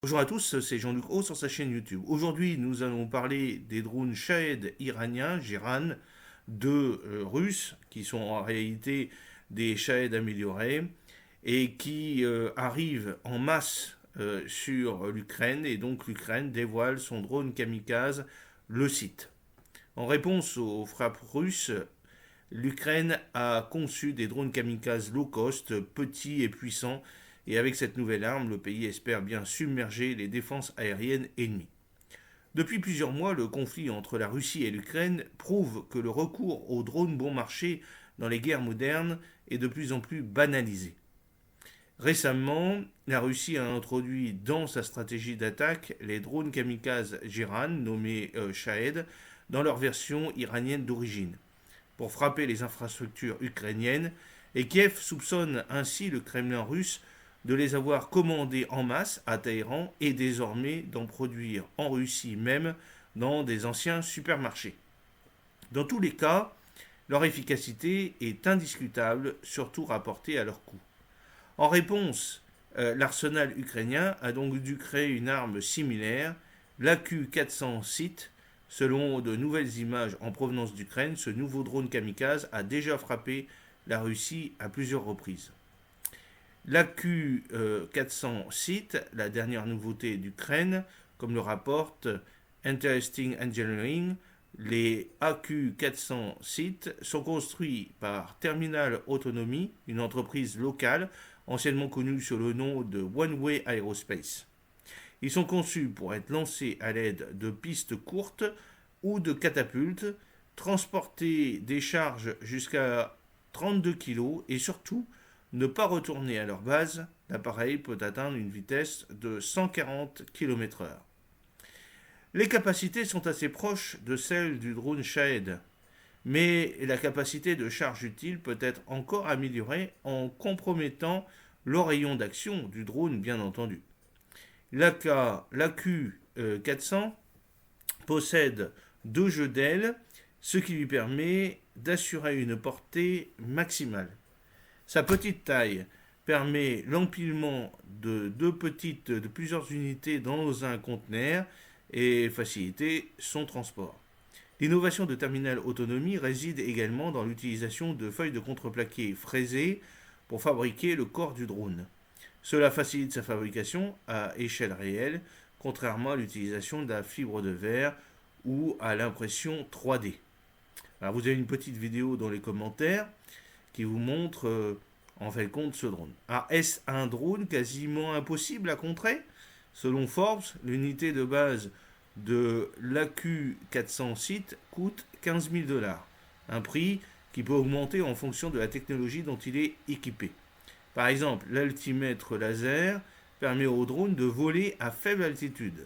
Bonjour à tous, c'est Jean-Luc Haut sur sa chaîne YouTube. Aujourd'hui, nous allons parler des drones Shahed iraniens, Jiran, deux Russes, qui sont en réalité des Shahed améliorés, et qui arrivent en masse sur l'Ukraine, et donc l'Ukraine dévoile son drone kamikaze, le site. En réponse aux frappes russes, l'Ukraine a conçu des drones kamikazes low cost, petits et puissants, et avec cette nouvelle arme, le pays espère bien submerger les défenses aériennes ennemies. Depuis plusieurs mois, le conflit entre la Russie et l'Ukraine prouve que le recours aux drones bon marché dans les guerres modernes est de plus en plus banalisé. Récemment, la Russie a introduit dans sa stratégie d'attaque les drones kamikazes Jiran, nommés Shahed, dans leur version iranienne d'origine pour frapper les infrastructures ukrainiennes, et Kiev soupçonne ainsi le Kremlin russe de les avoir commandés en masse à Téhéran et désormais d'en produire en Russie même dans des anciens supermarchés. Dans tous les cas, leur efficacité est indiscutable, surtout rapportée à leur coût. En réponse, l'arsenal ukrainien a donc dû créer une arme similaire, l'AQ-400 SIT. Selon de nouvelles images en provenance d'Ukraine, ce nouveau drone kamikaze a déjà frappé la Russie à plusieurs reprises. L'AQ-400 SIT, la dernière nouveauté d'Ukraine, comme le rapporte Interesting Engineering, les AQ-400 SIT sont construits par Terminal Autonomy, une entreprise locale anciennement connue sous le nom de One Way Aerospace. Ils sont conçus pour être lancés à l'aide de pistes courtes ou de catapultes, transporter des charges jusqu'à 32 kg et surtout ne pas retourner à leur base. L'appareil peut atteindre une vitesse de 140 km/h. Les capacités sont assez proches de celles du drone Shahed, mais la capacité de charge utile peut être encore améliorée en compromettant le rayon d'action du drone, bien entendu. L'AQ-400 possède deux jeux d'ailes, ce qui lui permet d'assurer une portée maximale. Sa petite taille permet l'empilement de plusieurs unités dans un conteneur et faciliter son transport. L'innovation de Terminal Autonomy réside également dans l'utilisation de feuilles de contreplaqué fraisées pour fabriquer le corps du drone. Cela facilite sa fabrication à échelle réelle, contrairement à l'utilisation de la fibre de verre ou à l'impression 3D. Alors vous avez une petite vidéo dans les commentaires qui vous montre en fait compte ce drone. Alors est-ce un drone quasiment impossible à contrer? Selon Forbes, l'unité de base de l'AQ-400 SIT coûte 15 000 $, un prix qui peut augmenter en fonction de la technologie dont il est équipé. Par exemple, l'altimètre laser permet au drone de voler à faible altitude,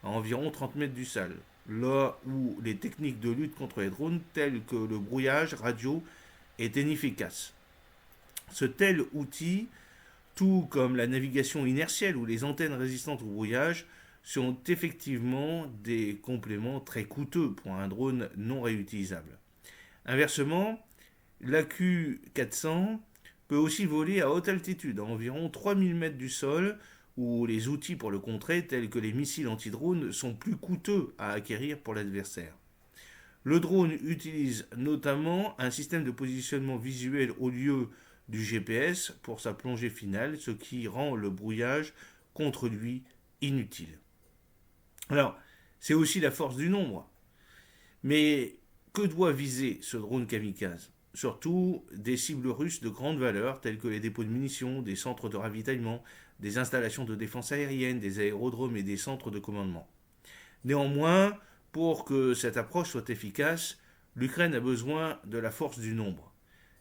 à environ 30 mètres du sol, là où les techniques de lutte contre les drones telles que le brouillage radio est inefficace. Ce tel outil, tout comme la navigation inertielle ou les antennes résistantes au brouillage, sont effectivement des compléments très coûteux pour un drone non réutilisable. Inversement, l'AQ-400 peut aussi voler à haute altitude, à environ 3000 mètres du sol, où les outils pour le contrer, tels que les missiles anti-drones, sont plus coûteux à acquérir pour l'adversaire. Le drone utilise notamment un système de positionnement visuel au lieu du GPS pour sa plongée finale, ce qui rend le brouillage contre lui inutile. Alors, c'est aussi la force du nombre. Mais que doit viser ce drone kamikaze? Surtout des cibles russes de grande valeur telles que les dépôts de munitions, des centres de ravitaillement, des installations de défense aérienne, des aérodromes et des centres de commandement. Néanmoins, pour que cette approche soit efficace, l'Ukraine a besoin de la force du nombre.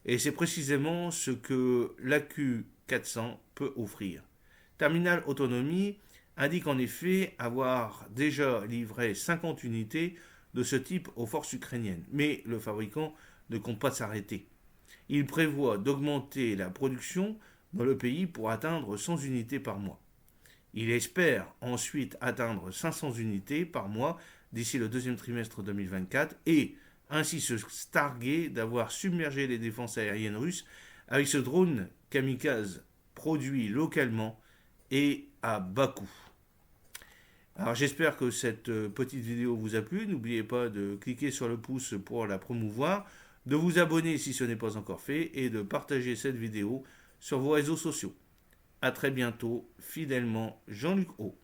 Et c'est précisément ce que l'AQ-400 peut offrir. Terminal Autonomy indique en effet avoir déjà livré 50 unités de ce type aux forces ukrainiennes. Mais le fabricant ne compte pas s'arrêter. Il prévoit d'augmenter la production dans le pays pour atteindre 100 unités par mois. Il espère ensuite atteindre 500 unités par mois d'ici le deuxième trimestre 2024 et ainsi se targuer d'avoir submergé les défenses aériennes russes avec ce drone kamikaze produit localement et à bas coût. Alors j'espère que cette petite vidéo vous a plu. N'oubliez pas de cliquer sur le pouce pour la promouvoir, de vous abonner si ce n'est pas encore fait et de partager cette vidéo sur vos réseaux sociaux. A très bientôt, fidèlement, Jean-Luc O.